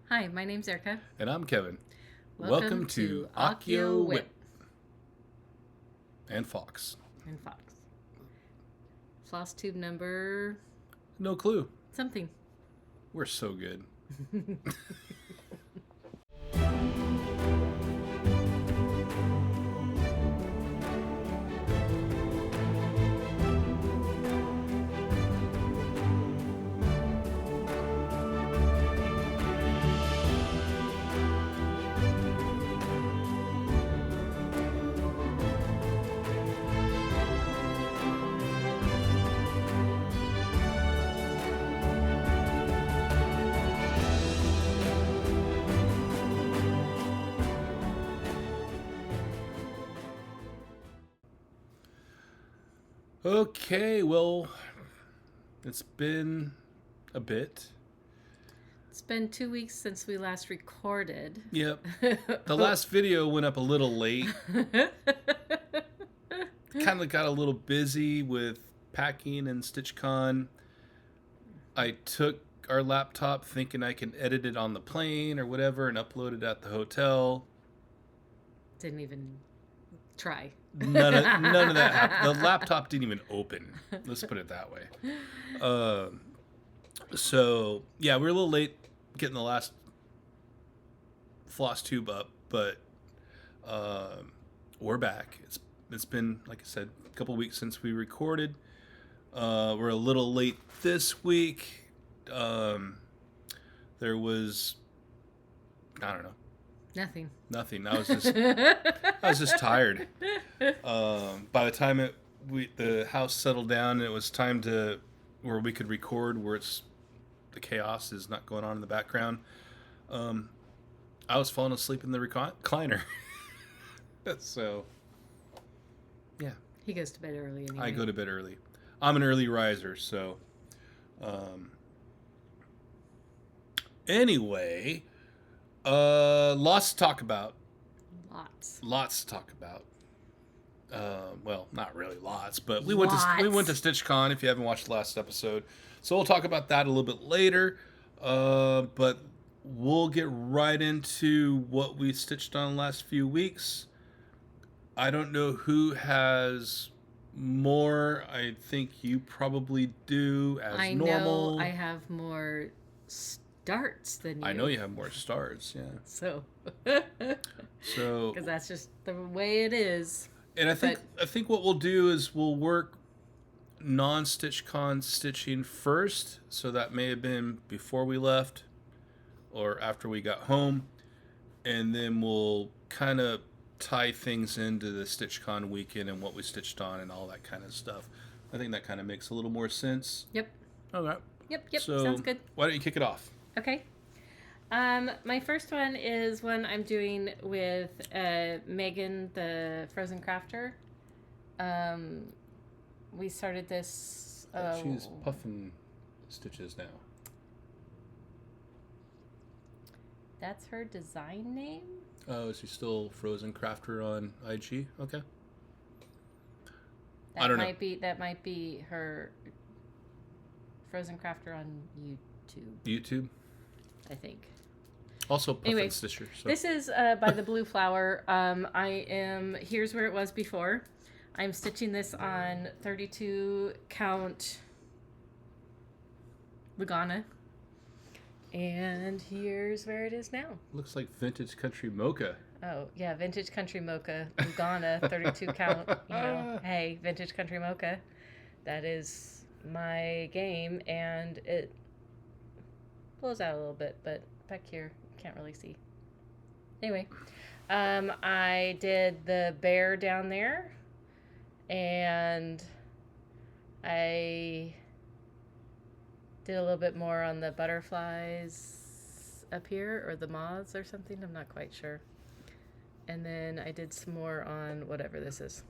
Hi, my name's Erica. And I'm Kevin. Welcome to Akio Whip. And Fox. And Fox. Flosstube number... No clue. Something. We're so good. Okay, well, it's been a bit. It's been 2 weeks since we last recorded. Yep. The last video went up a little late. Kind of got a little busy with packing and StitchCon. I took our laptop thinking I can edit it on the plane or whatever and upload it at the hotel. Didn't even try. None of that happened. The laptop didn't even open. Let's put it that way. So yeah, we're a little late getting the last Flosstube up, but we're back. It's been, like I said, a couple weeks since we recorded. We're a little late this week. There was, I don't know. Nothing. I was just tired. By the time the house settled down and it was time to where we could record, where the chaos is not going on in the background, I was falling asleep in the recliner. So, yeah. He goes to bed early anyway. I go to bed early. I'm an early riser, so. Anyway. Lots to talk about. Lots to talk about. Well, not really lots, but we went to StitchCon. If you haven't watched the last episode, so we'll talk about that a little bit later. But we'll get right into what we stitched on the last few weeks. I don't know who has more. I think you probably do. As normal, I know I have more starts than you. I know you have more starts, yeah. So because that's just the way it is. And I think what we'll do is we'll work non-StitchCon stitching first, so that may have been before we left or after we got home, and then we'll kind of tie things into the StitchCon weekend and what we stitched on and all that kind of stuff. I think that kind of makes a little more sense. Yep. Okay. Yep. So sounds good. Why don't you kick it off? Okay. My first one is one I'm doing with Megan, the Frozen Crafter. We started this... She's puffing stitches now. That's her design name? Oh, is she still Frozen Crafter on IG? Okay. I don't know. That might be her Frozen Crafter on YouTube? I think. Also Puffin Stitcher. So. This is by the Blue Flower. Here's where it was before. I'm stitching this on 32 count Lugana. And here's where it is now. Looks like Vintage Country Mocha. Oh, yeah, Vintage Country Mocha, Lugana, 32 count. Hey, Vintage Country Mocha. That is my game, and it blows out a little bit, but back here, you can't really see. Anyway, I did the bear down there, and I did a little bit more on the butterflies up here, or the moths or something, I'm not quite sure. And then I did some more on whatever this is.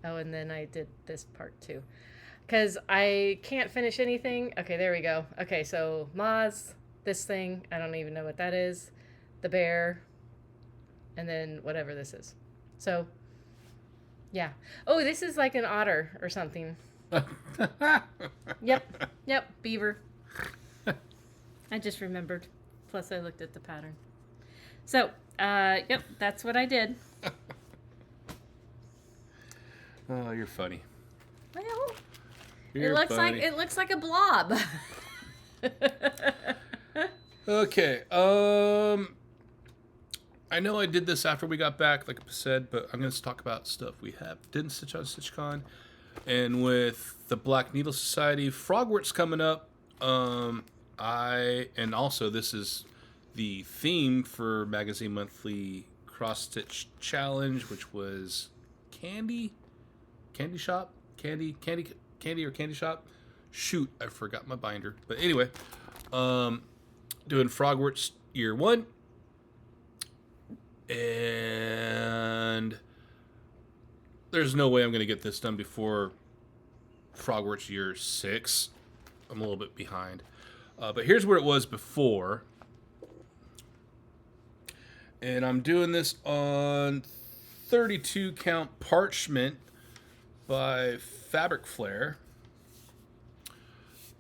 Oh, and then I did this part too. Because I can't finish anything. Okay, there we go. Okay, so moths, this thing, I don't even know what that is. The bear, and then whatever this is. So, yeah. Oh, this is like an otter or something. Yep, beaver. I just remembered. Plus, I looked at the pattern. So, yep, that's what I did. Oh, you're funny. Well, You're funny. it looks like a blob. Okay. I know I did this after we got back, like I said, but I'm going to talk about stuff we didn't stitch on StitchCon. And with the Black Needle Society, Frogwarts coming up. And also this is the theme for Magazine Monthly Cross Stitch Challenge, which was candy shop. Shoot, I forgot my binder. But anyway, doing Frogwarts year 1. And there's no way I'm going to get this done before Frogwarts year 6. I'm a little bit behind. But here's where it was before. And I'm doing this on 32 count Parchment by Flair.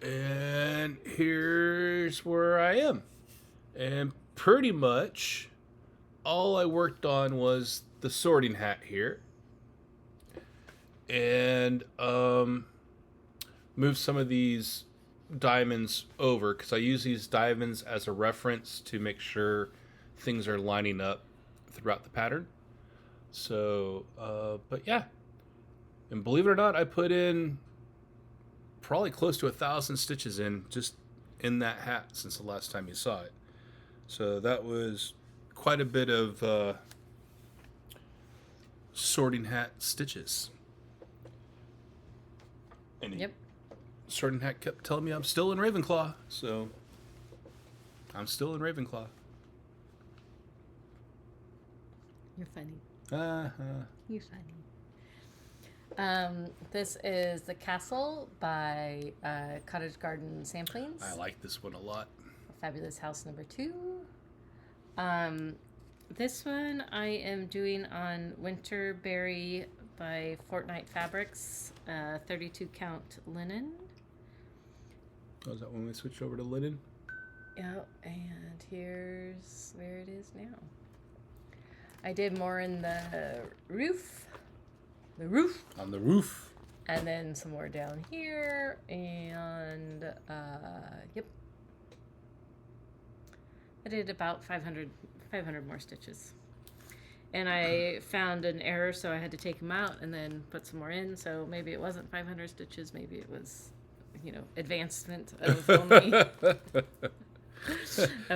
And here's where I am. And pretty much all I worked on was the sorting hat here. And move some of these diamonds over, because I use these diamonds as a reference to make sure things are lining up throughout the pattern. So, but yeah. And believe it or not, I put in probably close to 1,000 stitches in just in that hat since the last time you saw it. So that was quite a bit of sorting hat stitches. And yep. Sorting hat kept telling me I'm still in Ravenclaw, so I'm still in Ravenclaw. You're funny. Uh-huh. You're funny. This is The Castle by Cottage Garden Samplings. I like this one a lot. Fabulous House number 2. This one I am doing on Winterberry by Fortnight Fabrics, 32 count linen. Oh, is that when we switched over to linen? Yeah, and here's where it is now. I did more in the roof. On the roof. And then some more down here, and yep. I did about 500 more stitches. And I found an error, so I had to take them out and then put some more in. So maybe it wasn't 500 stitches. Maybe it was, advancement of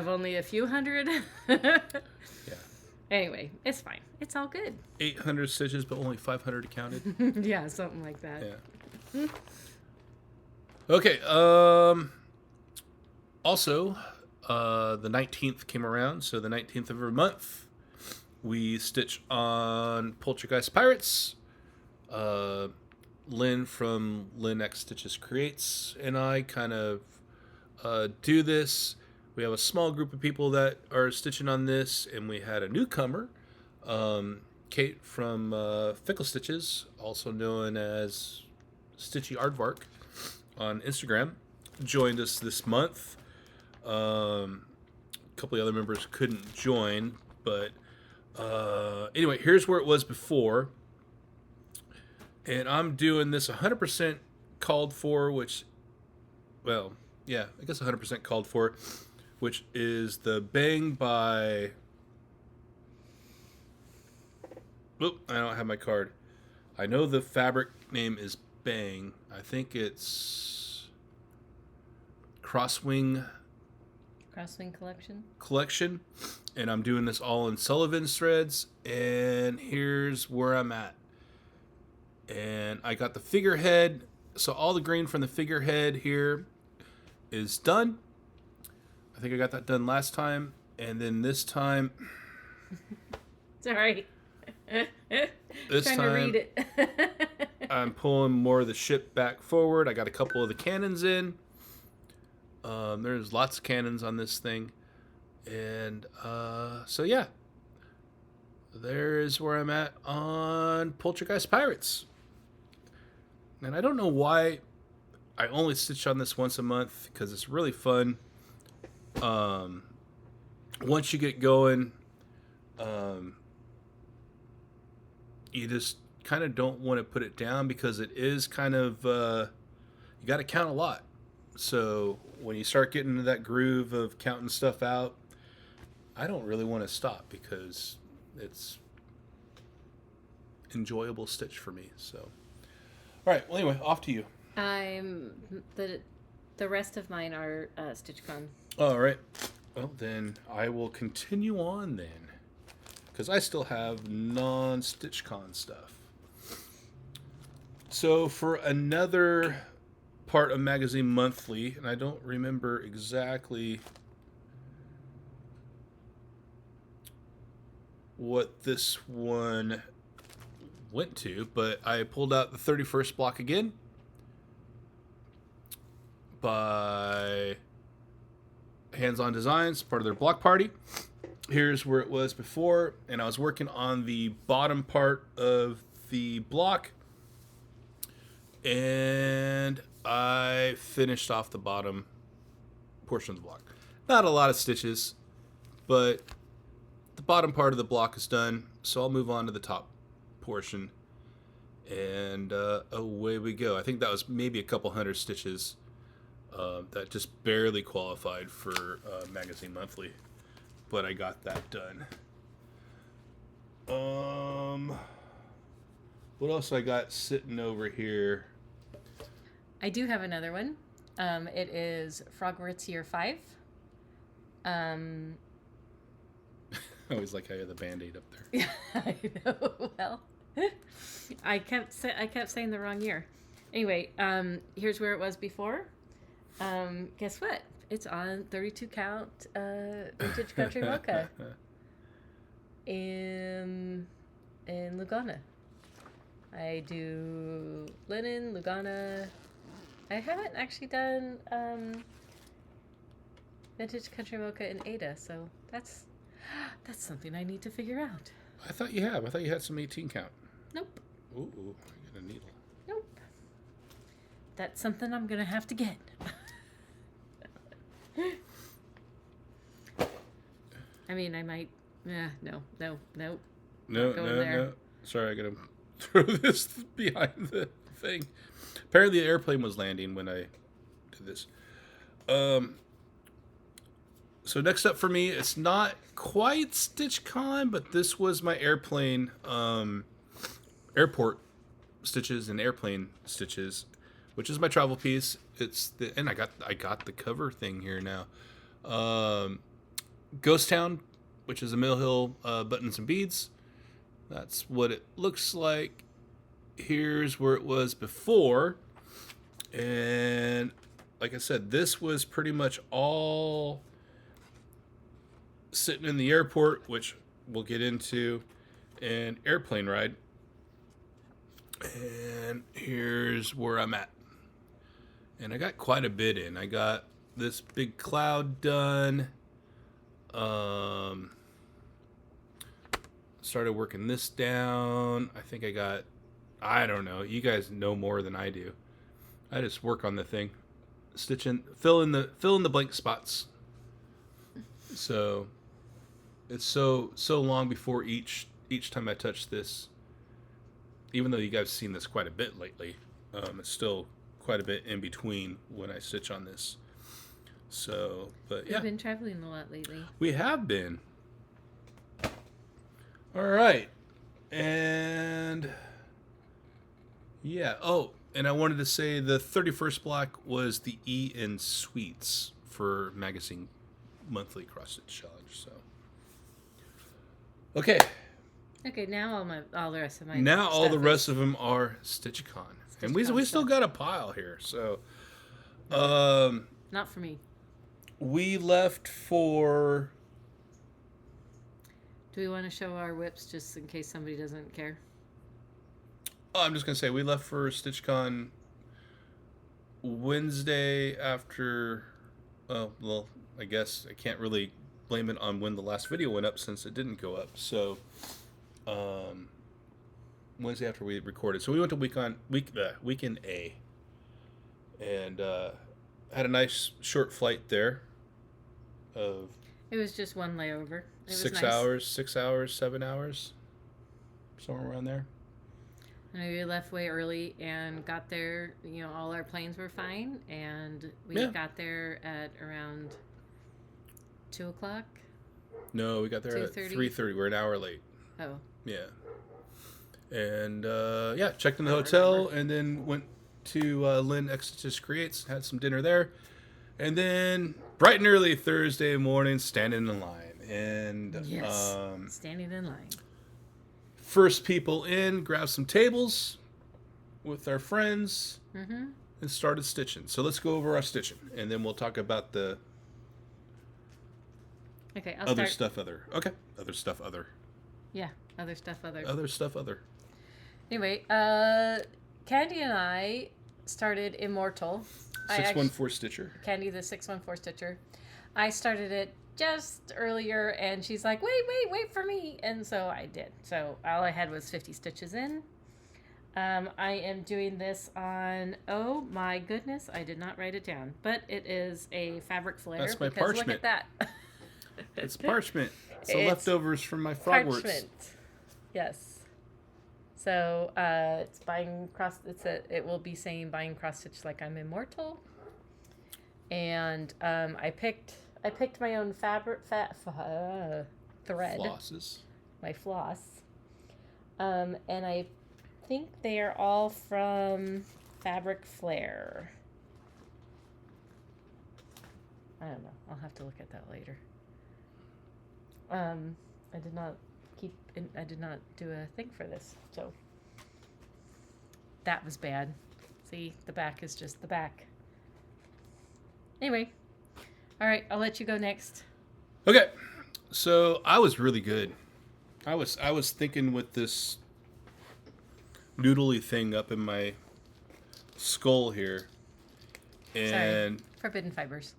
only a few hundred. Yeah. Anyway, it's fine. It's all good. 800 stitches, but only 500 counted. Yeah, something like that. Yeah. Okay. Also, the 19th came around, so the 19th of every month, we stitch on Poltergeist Pirates. Lynn from Lynn X Stitches Creates and I kind of do this. We have a small group of people that are stitching on this, and we had a newcomer, Kate from Fickle Stitches, also known as Stitchy Aardvark on Instagram, joined us this month. A couple of other members couldn't join, but anyway, here's where it was before. And I'm doing this 100% called for, which, well, yeah, I guess 100% called for, which is the Bang by... Oop, I don't have my card. I know the fabric name is Bang. I think it's Crosswing Collection. And I'm doing this all in Sullivan's threads. And here's where I'm at. And I got the figurehead. So all the green from the figurehead here is done. I think I got that done last time. And then this time... Sorry. This Trying time, to read it. I'm pulling more of the ship back forward. I got a couple of the cannons in. There's lots of cannons on this thing. And so, yeah. There's where I'm at on Poltergeist Pirates. And I don't know why I only stitch on this once a month, because it's really fun. Once you get going, you just kind of don't want to put it down because it is kind of, you got to count a lot. So when you start getting into that groove of counting stuff out, I don't really want to stop because it's enjoyable stitch for me. So, all right. Well, anyway, off to you. The rest of mine are StitchCon. All right. Well, then I will continue on then, because I still have non-StitchCon stuff. So for another part of Magazine Monthly, and I don't remember exactly what this one went to, but I pulled out the 31st block again by Hands-On Designs, part of their block party. Here's where it was before, and I was working on the bottom part of the block, and I finished off the bottom portion of the block. Not a lot of stitches, but the bottom part of the block is done, so I'll move on to the top portion, and away we go. I think that was maybe a couple hundred stitches that just barely qualified for Magazine Monthly, but I got that done. What else I got sitting over here? I do have another one. It is Frogwarts Year 5. I always like how you have the Band-Aid up there. I know. Well, I kept saying the wrong year. Anyway, here's where it was before. Guess what? It's on 32 count vintage country mocha in Lugana. I do linen, Lugana. I haven't actually done vintage country mocha in Ada, so that's something I need to figure out. I thought you have. I thought you had some 18 count. Nope. Ooh, I get a needle. Nope. That's something I'm gonna have to get. I mean, I might. No. No. Sorry, I gotta throw this behind the thing. Apparently, the airplane was landing when I did this. So next up for me, it's not quite StitchCon, but this was my airplane, airport stitches and airplane stitches, which is my travel piece. And I got the cover thing here now. Ghost Town, which is a Mill Hill buttons and beads. That's what it looks like. Here's where it was before. And like I said, this was pretty much all sitting in the airport, which we'll get into, and airplane ride. And here's where I'm at. And I got quite a bit in. I got this big cloud done. Started working this down. I think I don't know. You guys know more than I do. I just work on the thing, stitching, fill in the blank spots. So it's so long before each time I touch this. Even though you guys have seen this quite a bit lately, it's still quite a bit in between when I stitch on this. So, but yeah. We've been traveling a lot lately. We have been. All right. And yeah. Oh, and I wanted to say the 31st block was the E in Sweets for Magazine Monthly Cross Stitch Challenge. So, okay. Okay, now all the rest of my now all the rest of them are StitchCon. And we still got a pile here. So, not for me. We left for. Do we want to show our whips just in case somebody doesn't care? Oh, I'm just gonna say we left for StitchCon Wednesday after. Oh well, I guess I can't really blame it on when the last video went up since it didn't go up. So, Wednesday after we recorded. So we went to weekend A, and had a nice short flight there. of? It was just one layover. It was 6 nice. hours, 6 hours, 7 hours, somewhere around there. And we left way early and got there. All our planes were fine, and we got there at around 2:00. No, we got there at 3:30. We're an hour late. Oh. Yeah. And checked in the hotel and then went to Lynn xJudesign Creates, had some dinner there, and then bright and early Thursday morning, standing in line. And standing in line. First people in, grabbed some tables with our friends, and started stitching. So let's go over our stitching, and then we'll talk about the other stuff. Other stuff. Yeah, other stuff. Other stuff. Other. Anyway, Candy and I started Immortal. 614 Stitcher. Candy, the 614 Stitcher. I started it just earlier, and she's like, wait for me. And so I did. So all I had was 50 stitches in. I am doing this on, oh my goodness, I did not write it down, but it is a fabric Flair. That's my Parchment. Look at that. It's Parchment. It's the leftovers from my Frogwarts. Parchment. Yes. So it's buying cross. It will be saying buying cross stitch like I'm Immortal. And I picked my own thread. Flosses. My floss. And I think they are all from Fabric Flair. I don't know. I'll have to look at that later. I did not do a thing for this, so that was bad. See, the back is just the back. Anyway, all right, I'll let you go next. Okay, so I was really good. I was thinking with this noodly thing up in my skull here, and sorry, forbidden fibers.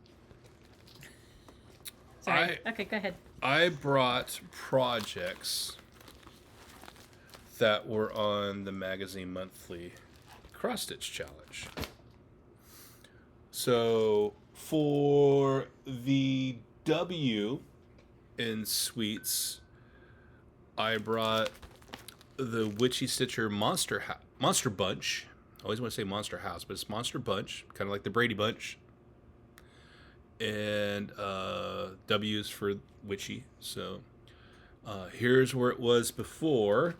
Sorry. Okay, go ahead. I brought projects that were on the magazine monthly cross stitch challenge. So for the W in Sweets, I brought the Witchy Stitcher Monster Bunch. I always want to say Monster House, but it's Monster Bunch, kind of like the Brady Bunch. And W's for Witchy. So here's where it was before.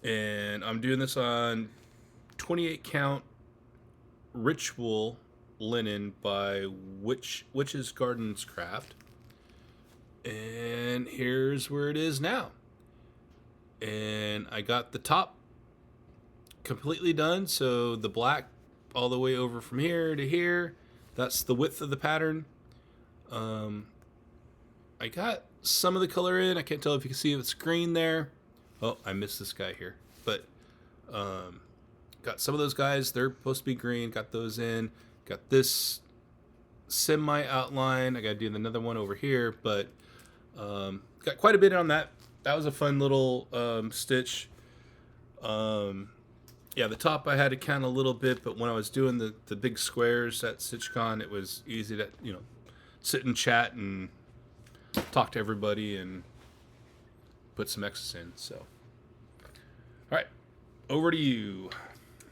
And I'm doing this on 28 count Ritual linen by Witch's Gardens Craft. And here's where it is now. And I got the top completely done. So the black all the way over from here to here. That's the width of the pattern. I got some of the color in. I can't tell if you can see if it's green there. Oh, I missed this guy here. But got some of those guys. They're supposed to be green. Got those in. Got this semi-outline. I got to do another one over here. But got quite a bit on that. That was a fun little stitch. Yeah, the top I had to count a little bit, but when I was doing the big squares at StitchCon, it was easy to, sit and chat and talk to everybody and put some X's in. So, all right, over to you.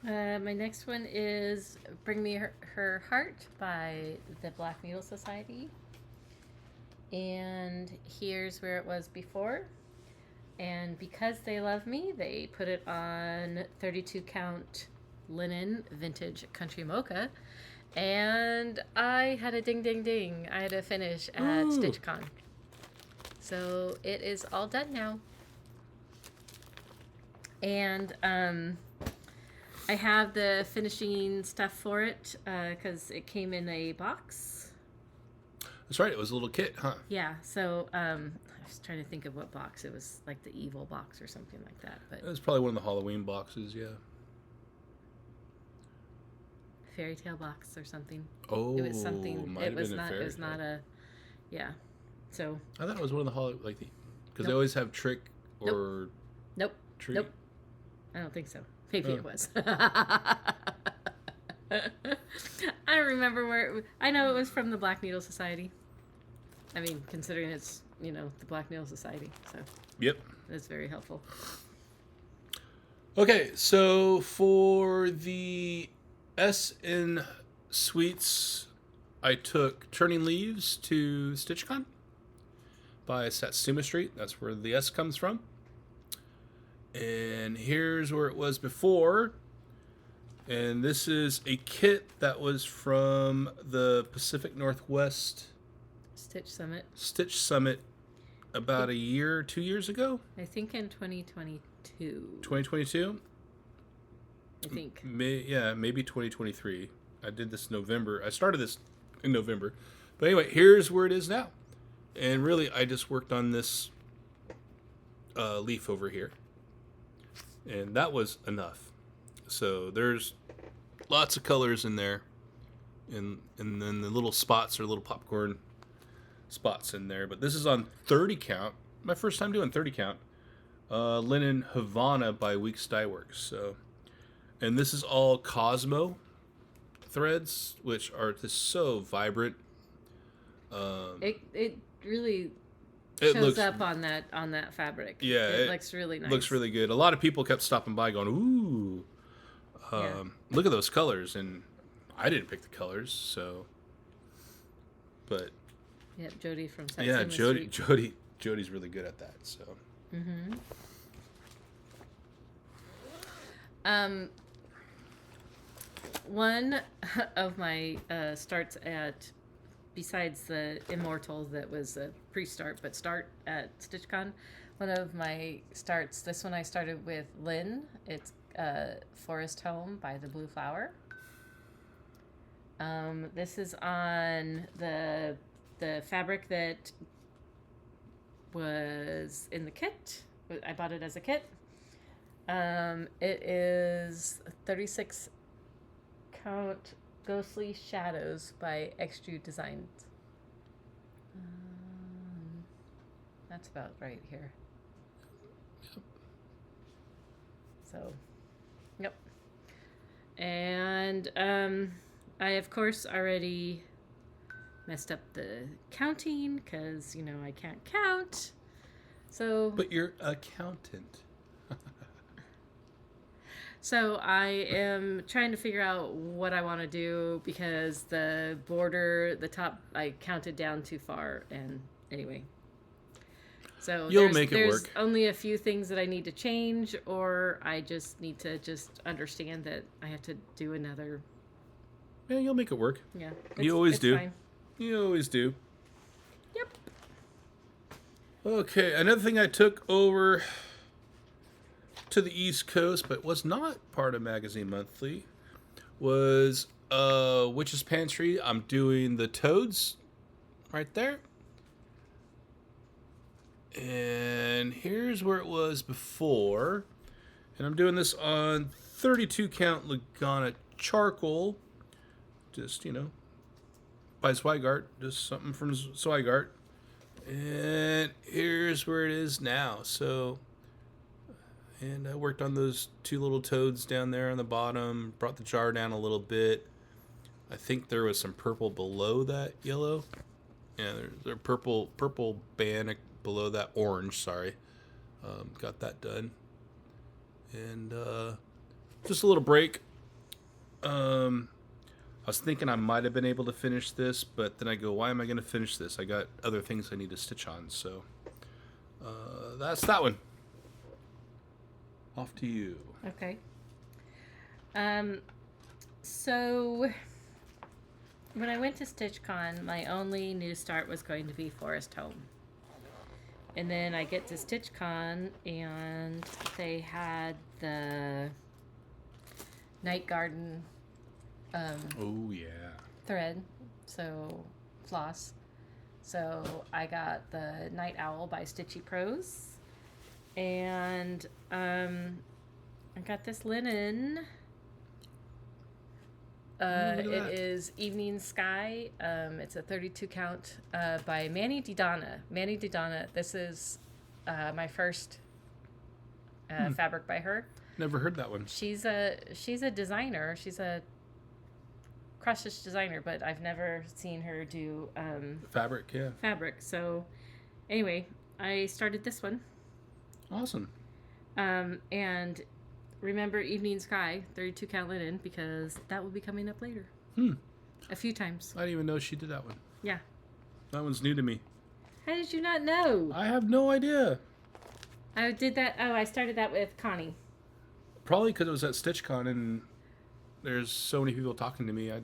My next one is Bring Me Her Heart by the Black Needle Society. And here's where it was before. And because they love me, they put it on 32 count linen vintage country mocha. And I had a ding, ding, ding. I had a finish at StitchCon. So it is all done now. And I have the finishing stuff for it because it came in a box. That's right. It was a little kit, huh? Yeah. So I was trying to think of what box. It was like the evil box or something like that. But it was probably one of the Halloween boxes, yeah. Fairy tale box or something. Oh, it was something. Might It was have been not. a fairy It was tale. not a. Yeah. So. I thought it was one of the Halloween, like because they Nope. always have trick or Nope. treat. Nope. I don't think so. Maybe it was. I don't remember where. I know it was from the Black Needle Society. I mean, considering it's, the Black Needle Society. So. Yep. That's very helpful. Okay, so for the SN Suites, I took Turning Leaves to StitchCon by Satsuma Street. That's where the S comes from. And here's where it was before. And this is a kit that was from the Pacific Northwest Stitch Summit. Stitch Summit about 2 years ago. I think in 2022. 2022? I think. Maybe 2023. I did this in November. I started this in November. But anyway, here's where it is now. And really, I just worked on this leaf over here. And that was enough. So there's lots of colors in there. And then the little spots are little popcorn spots in there. But this is on 30 count. My first time doing 30 count. Linen Havana by Weeks Dye Works. So, and this is all Cosmo threads, which are just so vibrant. It really shows up on that fabric. Yeah, it looks really nice. Looks really good. A lot of people kept stopping by, going, "Ooh, look at those colors!" And I didn't pick the colors, so. But. Yep, Jody from Satsuma Street. Jody's really good at that. So. Mm-hmm. One of my starts besides the Immortal that was a pre-start, but start at StitchCon, one of my starts, this one I started with Lynn. It's Forest Home by the Blue Flower. This is on the fabric that was in the kit. I bought it as a kit. It is 36 count Ghostly Shadows by xJudesign. That's about right here. Yep. So, yep. And I of course already messed up the counting because I can't count. So. But you're accountant. So I am trying to figure out what I want to do because the border, the top, I counted down too far. And anyway, so you'll make it there's work. Only a few things that I need to change, or I just need to understand that I have to do another. Yeah, you'll make it work. Yeah, you always do. Fine. You always do. Yep. Okay, another thing I took over to the East Coast, but was not part of Magazine Monthly, was Witch's Pantry. I'm doing the toads right there. And here's where it was before. And I'm doing this on 32 count Lugana charcoal. Just, by Zweigart. Just something from Zweigart. And here's where it is now. So, and I worked on those two little toads down there on the bottom. Brought the jar down a little bit. I think there was some purple below that yellow. Yeah, there's a purple band below that orange, sorry. Got that done. And just a little break. I was thinking I might have been able to finish this, but then I go, why am I going to finish this? I got other things I need to stitch on, so that's that one. Off to you. Okay. So when I went to StitchCon, my only new start was going to be Forest Home. And then I get to StitchCon and they had the Night Garden oh yeah. thread, so floss. So I got the Night Owl by Stitchy Prose. And I got this linen. It is Evening Sky. It's a 32 count by Dona. Dona. This is my first fabric by her. Never heard that one. She's a designer. She's a cross-stitch designer, but I've never seen her do fabric. Yeah. Fabric. So anyway, I started this one. Awesome. And remember Evening Sky 32 count linen, because that will be coming up later. A few times. I didn't even know she did that one. Yeah. That one's new to me. How did you not know? I have no idea. I did that. Oh, I started that with Connie. Probably because it was at StitchCon and there's so many people talking to me. I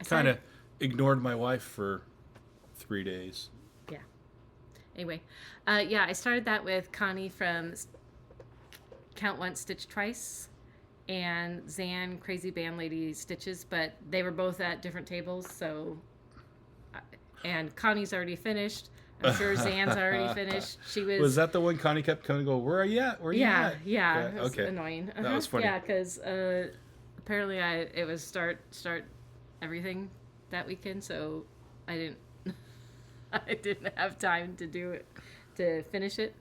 kind of ignored my wife for 3 days. Yeah. Anyway, I started that with Connie from Count Once, Stitch Twice, and Zan, Crazy Band Lady Stitches, but they were both at different tables, so... And Connie's already finished. I'm sure Zan's already finished. She was... Was that the one Connie kept coming and go, where are you at? Where are you at? Yeah. It was okay. Annoying. That was funny. Yeah, because apparently it was start everything that weekend, so I didn't have time to do it, to finish it.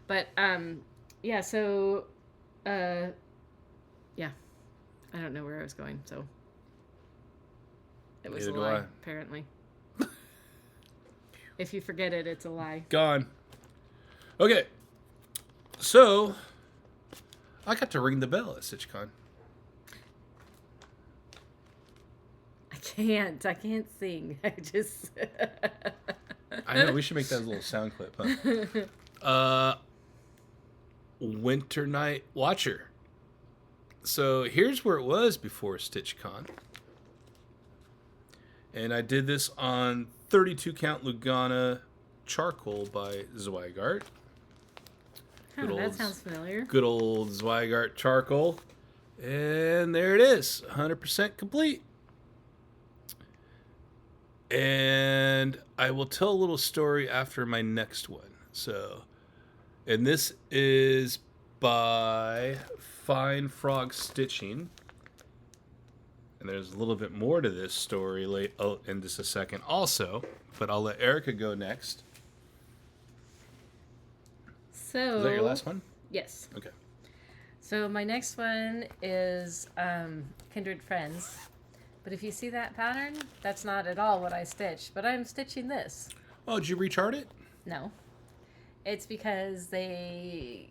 But so I don't know where I was going, so it was Neither a lie, do I. apparently. If you forget it, it's a lie. Gone. Okay. So, I got to ring the bell at StitchCon. I can't sing. I just... I know, we should make that a little sound clip, huh? Winter Night Watcher. So, here's where it was before StitchCon. And I did this on 32 count Lugana charcoal by Zweigart. Oh, that sounds familiar. Good old Zweigart charcoal. And there it is, 100% complete. And I will tell a little story after my next one. So, and this is by Fine Frog Stitching. And there's a little bit more to this story in just a second also, but I'll let Erica go next. So, is that your last one? Yes. Okay. So my next one is Kindred Friends. But if you see that pattern, that's not at all what I stitched. But I'm stitching this. Oh, did you rechart it? No. It's because they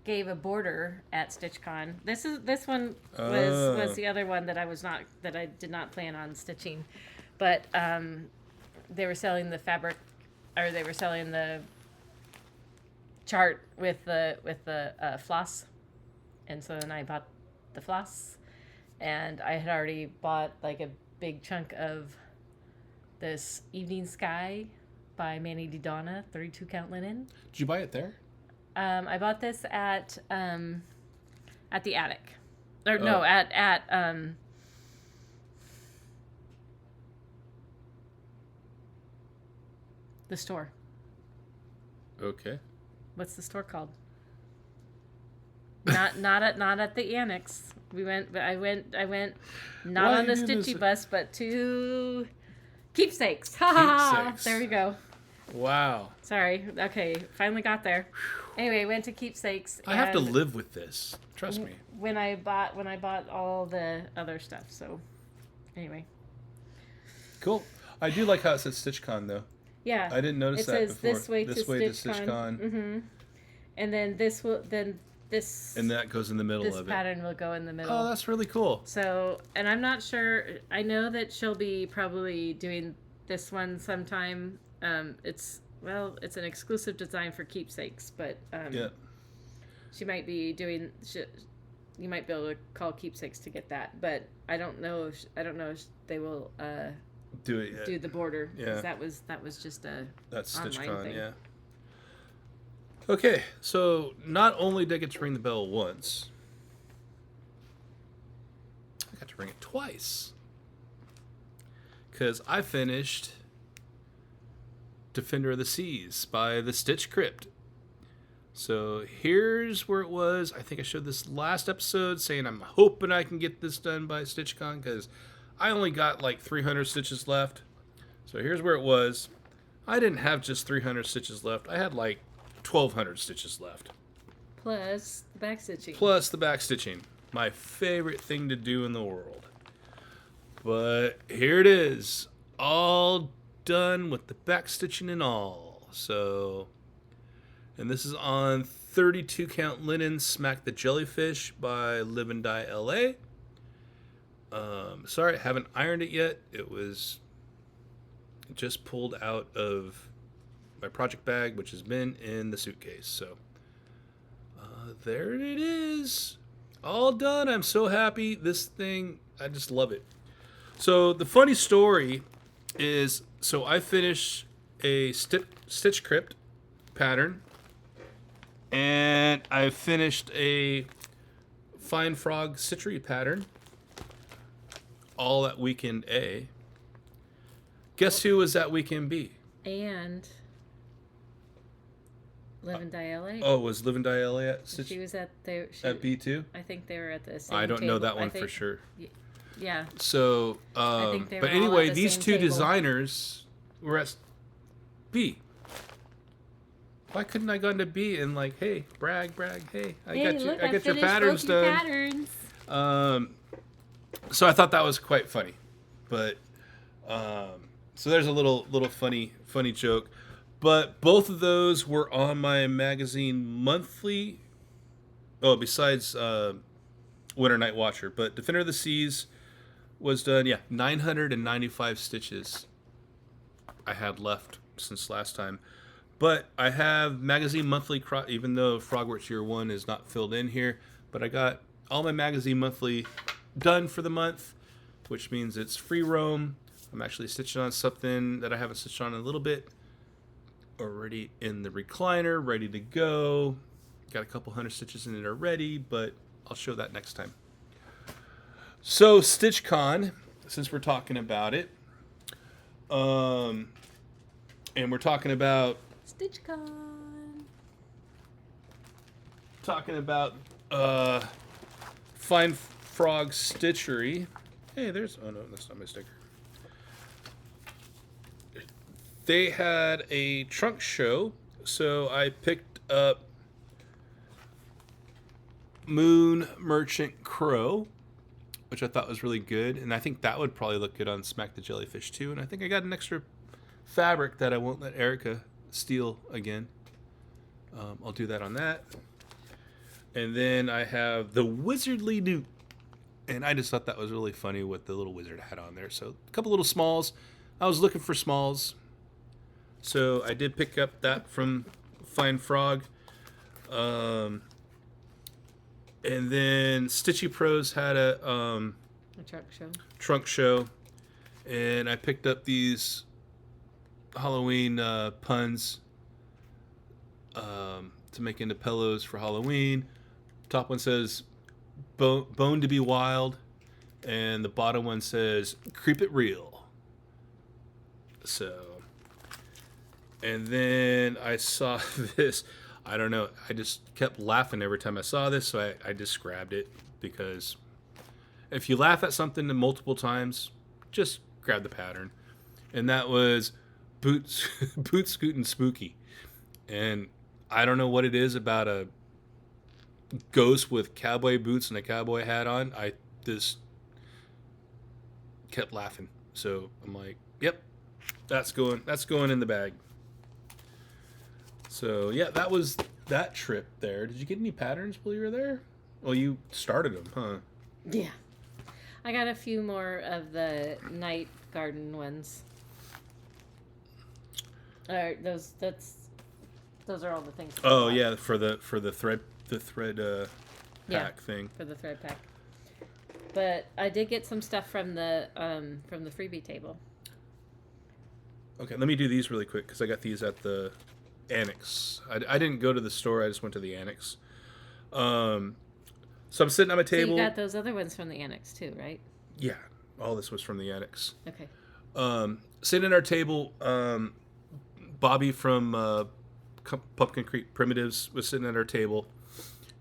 gave a border at StitchCon. This one was the other one that I did not plan on stitching, but they were selling the fabric, or they were selling the chart with the floss, and so then I bought the floss, and I had already bought like a big chunk of this Evening Sky by Manny Dona 32 count linen. Did you buy it there? I bought this at the attic, or no, at the store. Okay. What's the store called? Not at the annex. I went not on the Stitchy bus, but to Keepsakes. Ha ha! There we go. Wow. Sorry. Okay, finally got there. Anyway, went to Keepsakes. I have to live with this. Trust me. When I bought all the other stuff. So, anyway. Cool. I do like how it says StitchCon though. Yeah. I didn't notice that before. This way to StitchCon. Mm-hmm. And then this. And that goes in the middle of it. This pattern will go in the middle. Oh, that's really cool. So, and I'm not sure. I know that she'll be probably doing this one sometime. It's an exclusive design for Keepsakes, but yeah. She might be doing. You might be able to call Keepsakes to get that, but I don't know if they will do it yet. Do the border. Yeah, that was just that's StitchCon thing. Yeah. Okay, so not only did I get to ring the bell once, I got to ring it twice. Because I finished Defender of the Seas by the Stitch Crypt. So here's where it was. I think I showed this last episode saying I'm hoping I can get this done by StitchCon because I only got like 300 stitches left. So here's where it was. I didn't have just 300 stitches left. I had like 1,200 stitches left. Plus the back stitching. My favorite thing to do in the world. But here it is, all done with the back stitching and all. So, and this is on 32 count linen Smack the Jellyfish by Live and Die LA. Sorry, I haven't ironed it yet. It was just pulled out of my project bag, which has been in the suitcase. So there it is, all done. I'm so happy. This thing, I just love it. So the funny story is, so I finished a Stitch Crypt pattern, and I finished a Fine Frog Stitchery pattern, all at weekend A. Guess who was at weekend B? And Live and Die LA. Oh, was Live and Die LA at Stitch? She was at at B too. I think they were at the same. I don't know table. that one for sure. Yeah. So, I think they were but all anyway, at the these same two table. designers were at B. Why couldn't I go into B and like, hey, brag, hey, I got your patterns done. So I thought that was quite funny, but so there's a little funny joke, but both of those were on my magazine monthly. Oh, besides Winter Night Watcher, but Defender of the Seas was done. Yeah, 995 stitches I had left since last time. But I have magazine monthly, even though Frogwarts Year 1 is not filled in here, but I got all my magazine monthly done for the month, which means it's free roam. I'm actually stitching on something that I haven't stitched on in a little bit. Already in the recliner, ready to go. Got a couple hundred stitches in it already, but I'll show that next time. So StitchCon, since we're talking about it, and we're talking about StitchCon. Fine Frog Stitchery. Hey, oh no, that's not my sticker. They had a trunk show, so I picked up Moon Merchant Crow, which I thought was really good, and I think that would probably look good on Smack the Jellyfish too. And I think I got an extra fabric that I won't let Erica steal again. I'll do that on that. And then I have the Wizardly Newt, and I just thought that was really funny with the little wizard hat on there. So a couple little smalls. I was looking for smalls, so I did pick up that from Fine Frog. And then Stitchy Prose had a trunk show, and I picked up these Halloween puns to make into pillows for Halloween. Top one says bone to be wild, and the bottom one says creep it real. So, and then I saw this. I don't know. I just kept laughing every time I saw this, so I just grabbed it, because if you laugh at something multiple times, just grab the pattern. And that was Boot Scootin' Spooky. And I don't know what it is about a ghost with cowboy boots and a cowboy hat on. I just kept laughing. So I'm like, yep, that's going in the bag. So yeah, that was that trip there. Did you get any patterns while you were there? Well, you started them, huh? Yeah. I got a few more of the night garden ones. Those are all the things. Oh yeah, for the thread pack thing. For the thread pack. But I did get some stuff from the freebie table. Okay, let me do these really quick because I got these at the annex. I didn't go to the store. I just went to the annex. So I'm sitting on my table. So you got those other ones from the annex too, right? Yeah, all this was from the annex. Okay. Sitting at our table, Bobby from Pumpkin Creek Primitives was sitting at our table,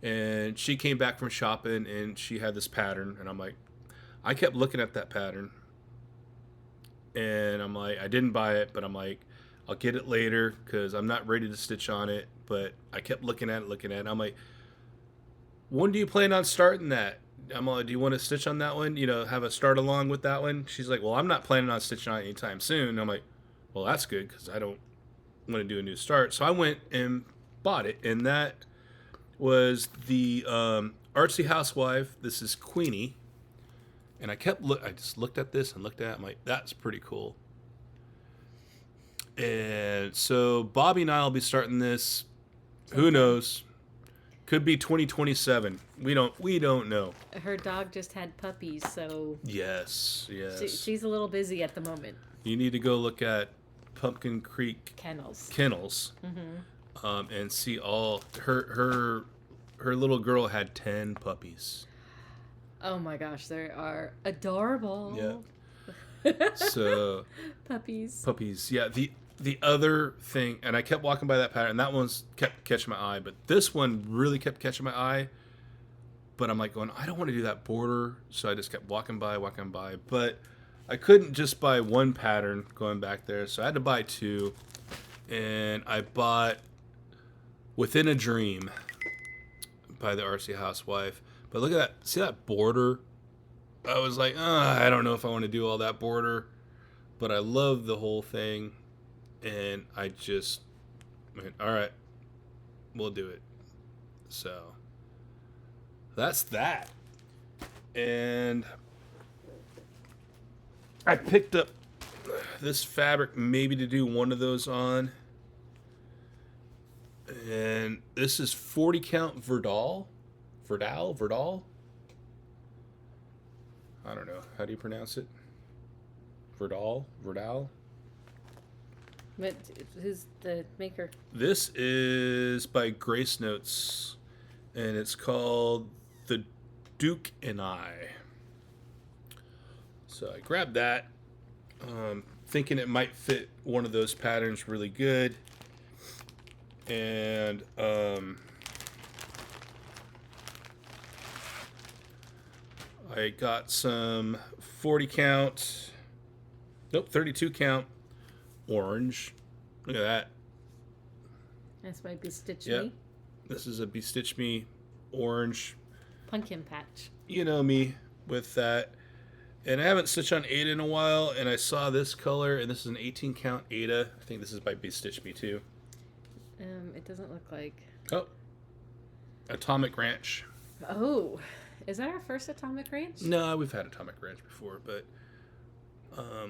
and she came back from shopping, and she had this pattern, and I'm like, I kept looking at that pattern, and I'm like, I didn't buy it, but I'm like, I'll get it later because I'm not ready to stitch on it. But I kept looking at it. I'm like, when do you plan on starting that? I'm all, do you want to stitch on that one? You know, have a start along with that one? She's like, well, I'm not planning on stitching on it anytime soon. And I'm like, well, that's good because I don't want to do a new start. So I went and bought it, and that was the Artsy Housewife. This is Queenie, and I just looked at this and looked at it. I'm like, that's pretty cool. And so Bobby and I will be starting this. Who knows? Could be 2027. We don't know. Her dog just had puppies, so yes. She's a little busy at the moment. You need to go look at Pumpkin Creek Kennels, and see all her little girl had 10 puppies. Oh my gosh, they are adorable. Yeah. So puppies. Yeah. The other thing, and I kept walking by that pattern, and that one's kept catching my eye, but this one really kept catching my eye. But I'm like going, I don't want to do that border, so I just kept walking by. But I couldn't just buy one pattern going back there, so I had to buy two. And I bought Within a Dream by the Artsy Housewife. But look at that. See that border? I was like, I don't know if I want to do all that border. But I love the whole thing. And I just went, all right, we'll do it. So that's that. And I picked up this fabric maybe to do one of those on. And this is 40 count Verdal. I don't know. How do you pronounce it? Verdal? But who's the maker? This is by Grace Notes, and it's called The Duke and I. So I grabbed that, thinking it might fit one of those patterns really good. And I got some 32 count orange. Look at that. This might be Stitch yep. Me. This is a Bestitch Me orange. Pumpkin patch. You know me with that. And I haven't stitched on Ada in a while, and I saw this color, and this is an 18 count Ada. I think this is by Bestitch Me too. It doesn't look like. Oh. Atomic Ranch. Oh. Is that our first Atomic Ranch? No, we've had Atomic Ranch before, but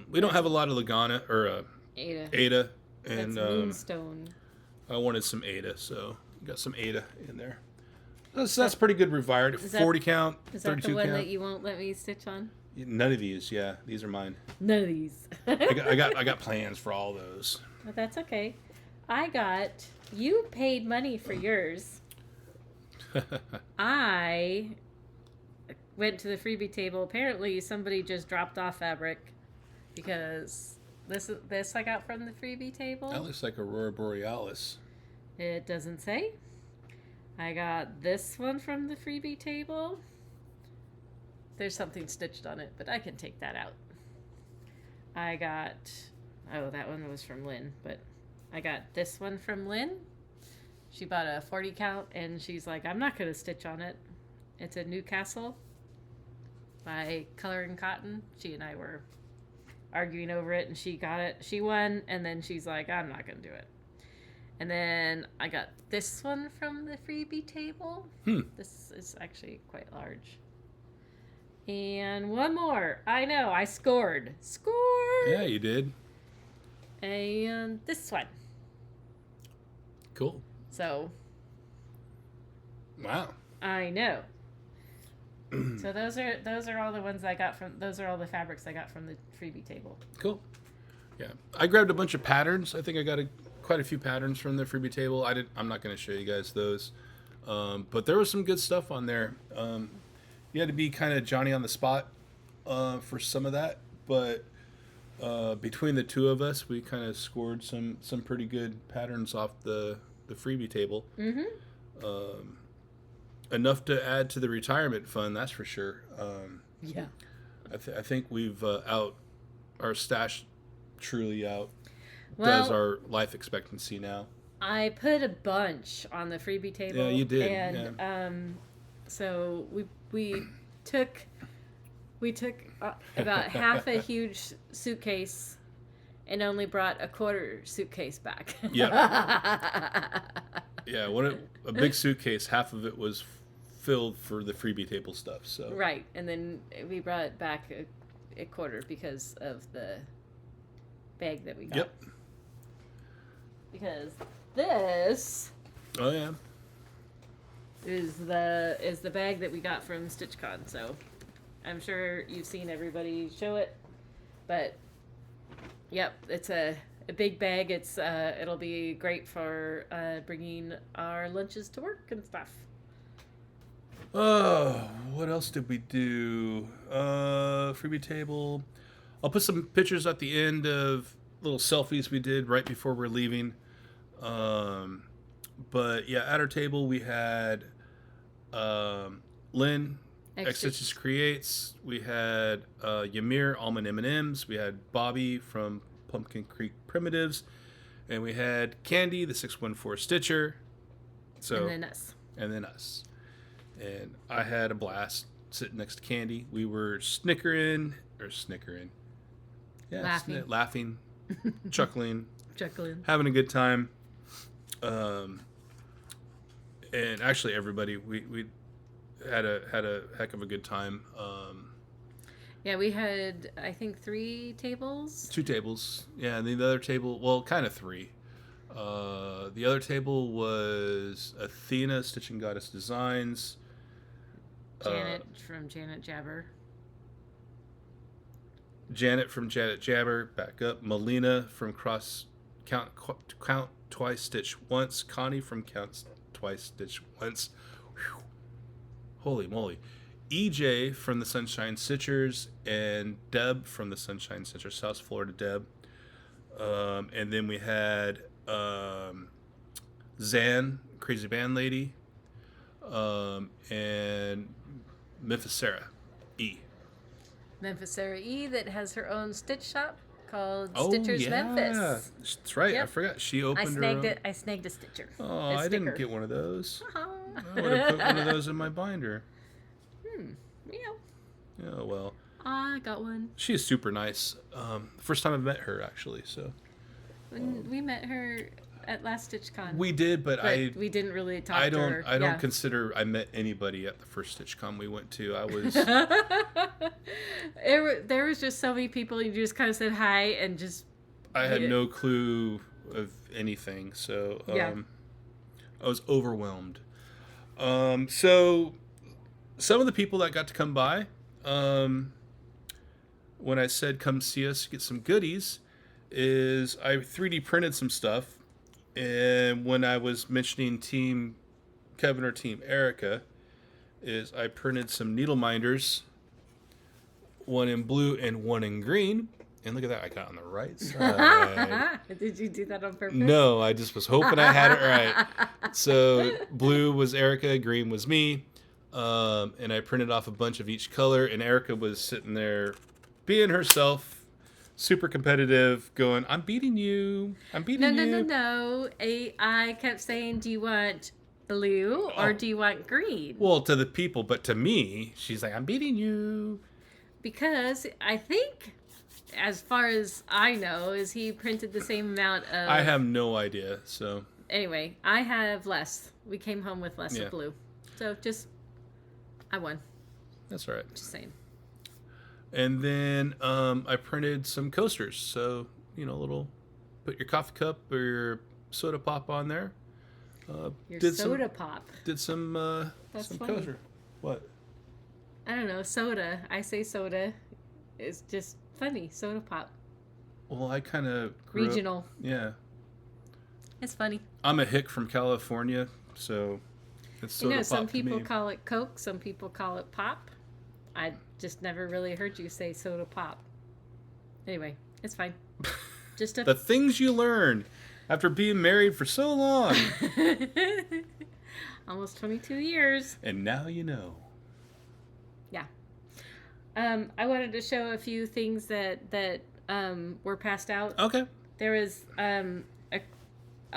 we don't have a lot of Lugana or Ada. And that's Moonstone. I wanted some Ada, so got some Ada in there. That's pretty good revired. 40 count, 32 count. Is that the one that you won't let me stitch on? None of these, yeah. These are mine. None of these. I got plans for all those. But that's okay. You paid money for yours. I went to the freebie table. Apparently somebody just dropped off fabric because this I got from the freebie table. That looks like Aurora Borealis. It doesn't say. I got this one from the freebie table. There's something stitched on it, but I can take that out. That one was from Lynn, but I got this one from Lynn. She bought a 40 count, and she's like, I'm not going to stitch on it. It's a Newcastle by Color and Cotton. She and I were arguing over it, and she got it. She won, and then she's like, I'm not going to do it. And then I got this one from the freebie table. This is actually quite large. And one more. I know, I scored. Yeah, you did. And this one. Cool. So. Wow. I know. So those are all the ones I got from. Those are all the fabrics I got from the freebie table. Cool. Yeah, I grabbed a bunch of patterns. I think I got quite a few patterns from the freebie table. I'm not going to show you guys those, but there was some good stuff on there. You had to be kind of Johnny on the spot for some of that, but between the two of us, we kind of scored some pretty good patterns off the freebie table. Mm-hmm. Enough to add to the retirement fund, that's for sure. Yeah. I think we've our stash truly does our life expectancy now. I put a bunch on the freebie table. Yeah, you did. And so we we took about half a huge suitcase and only brought a quarter suitcase back. Yeah. Yeah, a big suitcase, half of it was filled for the freebie table stuff. So right, and then we brought back a quarter because of the bag that we got. Yep. Because this yeah, is the bag that we got from StitchCon. So I'm sure you've seen everybody show it, but yep, it's a big bag. It's it'll be great for bringing our lunches to work and stuff. Oh, what else did we do? Freebie table. I'll put some pictures at the end of little selfies we did right before we're leaving. But yeah, at our table we had Lynn, xJudesign Creates. We had Ymir, Almond M&Ms. We had Bobby from Pumpkin Creek Primitives. And we had Candy, the 614 Stitcher. So, And then us. And I had a blast sitting next to Candy. We were snickering. Yeah, laughing, chuckling, having a good time. And actually, everybody, we had a heck of a good time. Yeah, we had, I think, 3 tables. 2 tables. Yeah, and the other table, well, kind of 3. The other table was Athena, Stitching Goddess Designs. Janet from Janet Jabber. Janet from Janet Jabber, back up. Melina from Count Twice Stitch Once. Connie from Count Twice Stitch Once. Whew. Holy moly. EJ from the Sunshine Stitchers and Deb from the Sunshine Stitchers, South Florida Deb. And then we had Zan, Crazy Band Lady, and Memphis Sarah E. Memphis Sarah E. that has her own stitch shop called Stitchers Memphis. That's right. Yep. I forgot. She opened her own. I snagged a stitcher. Oh, I didn't get one of those. I would have put one of those in my binder. Yeah. Oh, well. I got one. She is super nice. First time I met her, actually. So when we met her at last StitchCon. We did, but we didn't really talk to her. I don't consider I met anybody at the first StitchCon we went to. I was there was just so many people. You just kind of said hi and just. I had no clue of anything, so I was overwhelmed. So some of the people that got to come by, when I said come see us, get some goodies, is I 3D printed some stuff. And when I was mentioning Team Kevin or Team Erica, is I printed some needle minders, one in blue and one in green. And look at that, I got on the right side. Did you do that on purpose? No, I just was hoping I had it right. So blue was Erica, green was me. And I printed off a bunch of each color. And Erica was sitting there being herself. Super competitive, going, I'm beating you. No. I kept saying, do you want blue or do you want green? Well, to the people, but to me, she's like, I'm beating you. Because I think, as far as I know, is he printed the same amount of... I have no idea, so... Anyway, I have less. We came home with less of blue. So I won. That's all right. Just saying. And then I printed some coasters. So, little, put your coffee cup or your soda pop on there. Soda pop. Did some coaster. What? I don't know. Soda. I say soda. It's just funny. Soda pop. Well, I kind of regional. Yeah. It's funny. I'm a hick from California, so it's soda pop some people to me. Call it Coke. Some people call it pop. I just never really heard you say soda pop. Anyway, it's fine. Just the things you learn after being married for so long. Almost 22 years. And now you know. Yeah. I wanted to show a few things that were passed out. Okay. There was a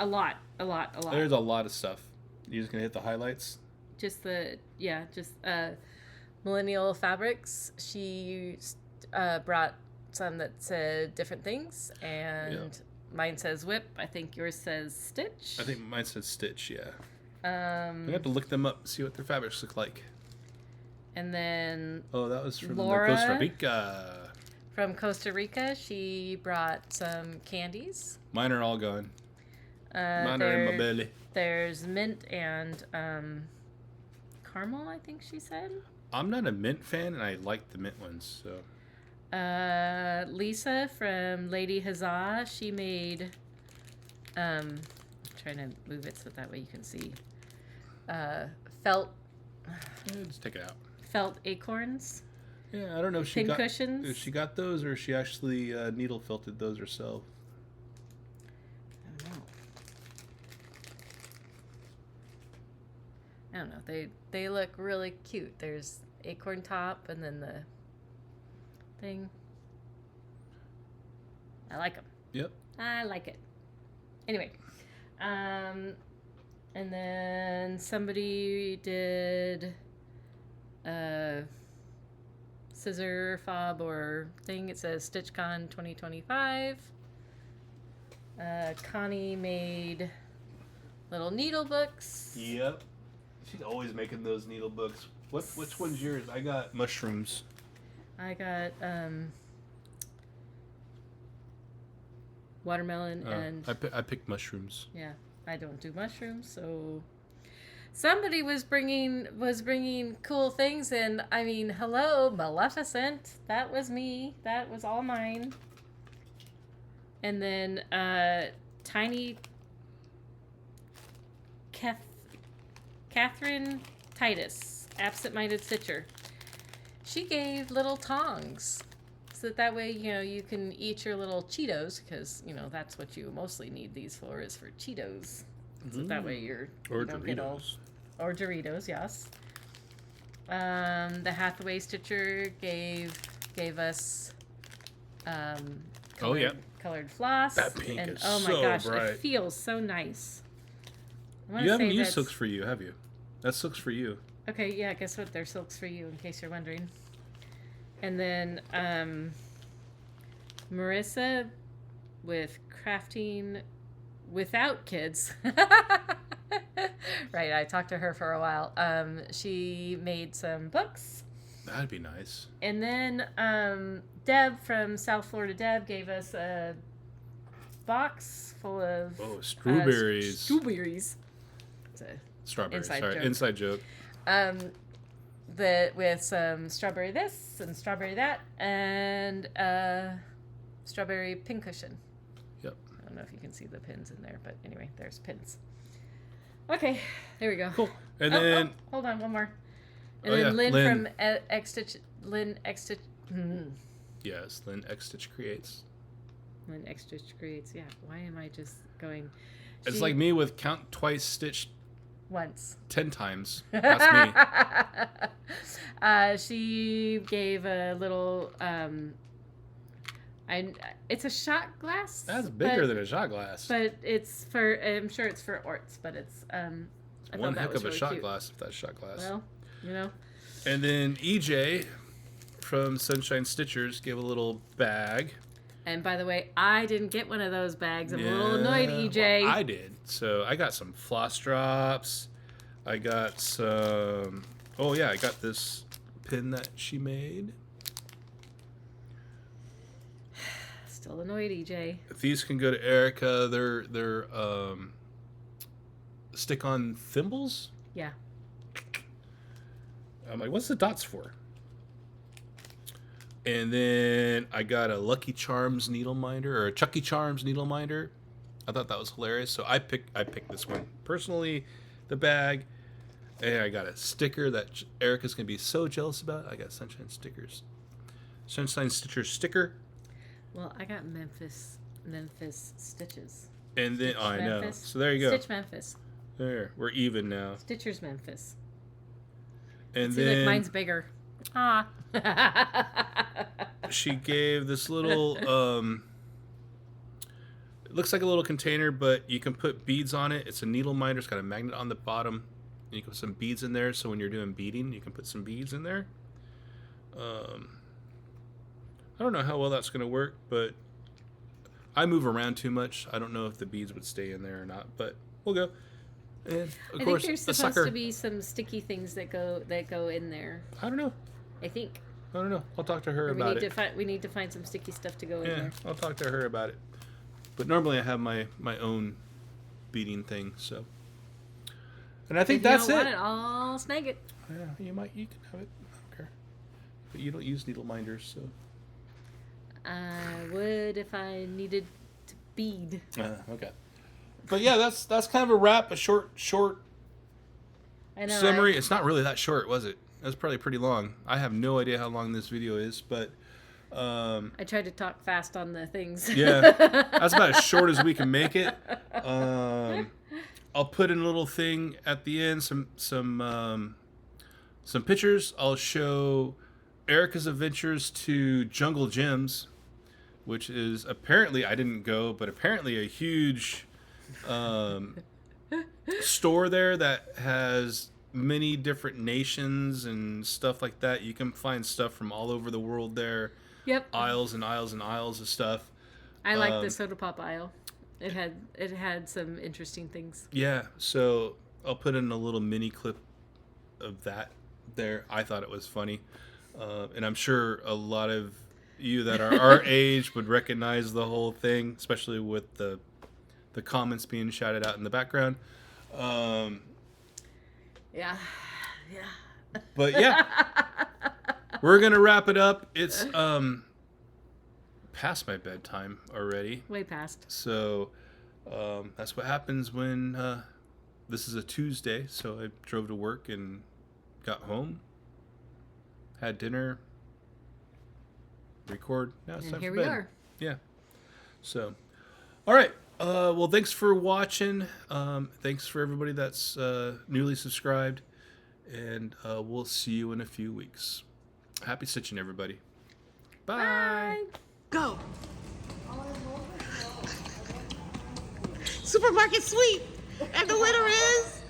lot. There's a lot of stuff. You just gonna hit the highlights? Millennial Fabrics. She brought some that said different things, and mine says whip. I think yours says stitch. I think mine says stitch, yeah. We have to look them up and see what their fabrics look like. And then that was from Laura, Costa Rica. From Costa Rica, she brought some candies. Mine are all gone. Mine are in my belly. There's mint and caramel, I think she said. I'm not a mint fan, and I like the mint ones. So. Lisa from Lady Huzzah, she made. I'm trying to move it so that way you can see. Felt. Just take it out. Felt acorns. Yeah, I don't know if she cushions. If she got those, or if she actually needle felted those herself. I don't know. They look really cute. There's acorn top and then the thing. I like them. Yep. I like it. Anyway, and then somebody did a scissor fob or thing. It says StitchCon 2025. Connie made little needle books. Yep. She's always making those needle books. Which one's yours? I got mushrooms. I got watermelon and I picked mushrooms. Yeah, I don't do mushrooms, so somebody was bringing cool things, and I mean, hello, Maleficent. That was me. That was all mine. And then Tiny Catherine Titus, absent-minded stitcher. She gave little tongs so that way, you can eat your little Cheetos, because, that's what you mostly need these for, is for Cheetos. So that way you don't get all... Or Doritos, yes. The Hathaway Stitcher gave us colored floss. That pink is oh my so gosh, bright. It feels so nice. You haven't used silks for you, have you? That's silks for you. Okay, yeah, guess what? They're silks for you, in case you're wondering. And then Marissa with crafting without kids. Right, I talked to her for a while. She made some books. That'd be nice. And then Deb from South Florida Deb gave us a box full of strawberries. Strawberries. Strawberries. Inside joke. With some strawberry this and strawberry that and strawberry pincushion. Yep. I don't know if you can see the pins in there, but anyway, there's pins. Okay, there we go. Cool. And then hold on, one more. And then Lynn from xStitch. Yes, Lynn xStitch creates. Lynn xStitch creates. Yeah. Why am I just going? It's like me with count twice stitched. Once. 10 times. That's me. She gave a little. It's a shot glass. That's bigger than a shot glass. But it's for. I'm sure it's for orts, but it's. One heck of a shot glass, if that's shot glass. Well, And then EJ from Sunshine Stitchers gave a little bag. And by the way, I didn't get one of those bags. I'm a little annoyed, EJ. Well, I did. So I got some floss drops. I got some... Oh, yeah, I got this pin that she made. Still annoyed, EJ. These can go to Erica. They're stick-on thimbles? Yeah. I'm like, what's the dots for? And then I got a Lucky Charms needle minder, or a Chucky Charms needle minder. I thought that was hilarious, so I picked this one personally. The bag, and I got a sticker that Erica's gonna be so jealous about. I got Sunshine Stitcher sticker. Well, I got Memphis Stitches. And then I know. So there you go. Stitch Memphis. There, we're even now. Stitcher's Memphis. And see, then look, mine's bigger. Ah. She gave this little it looks like a little container, but you can put beads on it. It's a needle minder. It's got a magnet on the bottom. And you can put some beads in there, so when you're doing beading, you can put some beads in there. I don't know how well that's going to work, but I move around too much. I don't know if the beads would stay in there or not, but we'll go. And of course, think there's supposed to be some sticky things that go in there. I don't know. I think. I don't know. I'll talk to her about it. We need to find some sticky stuff to go in there. I'll talk to her about it. But normally I have my own beading thing, so. And I think if that's you don't want it, I'll snag it. Yeah, you can have it. I don't care. But you don't use needle minders, so. I would if I needed to bead. Okay. But yeah, that's kind of a wrap, a short I know, summary. It's not really that short, was it? It was probably pretty long. I have no idea how long this video is, but I tried to talk fast on the things. Yeah, that's about as short as we can make it. I'll put in a little thing at the end, some pictures. I'll show Erica's adventures to Jungle Gyms, which is apparently, I didn't go, but apparently a huge store there that has many different nations and stuff like that. You can find stuff from all over the world there. Yep. Aisles and aisles and aisles of stuff. I like the soda pop aisle. It had some interesting things. Yeah, so I'll put in a little mini clip of that there. I thought it was funny. And I'm sure a lot of you that are our age would recognize the whole thing, especially with the comments being shouted out in the background. Yeah. But yeah, we're going to wrap it up. It's past my bedtime already. Way past. So that's what happens when this is a Tuesday. So I drove to work and got home, had dinner, record. Now it's time here for we bed. are. Yeah. So, all right. Well, thanks for watching. Thanks for everybody that's newly subscribed. And we'll see you in a few weeks. Happy stitching, everybody. Bye. Go. Supermarket sweep. And the winner is...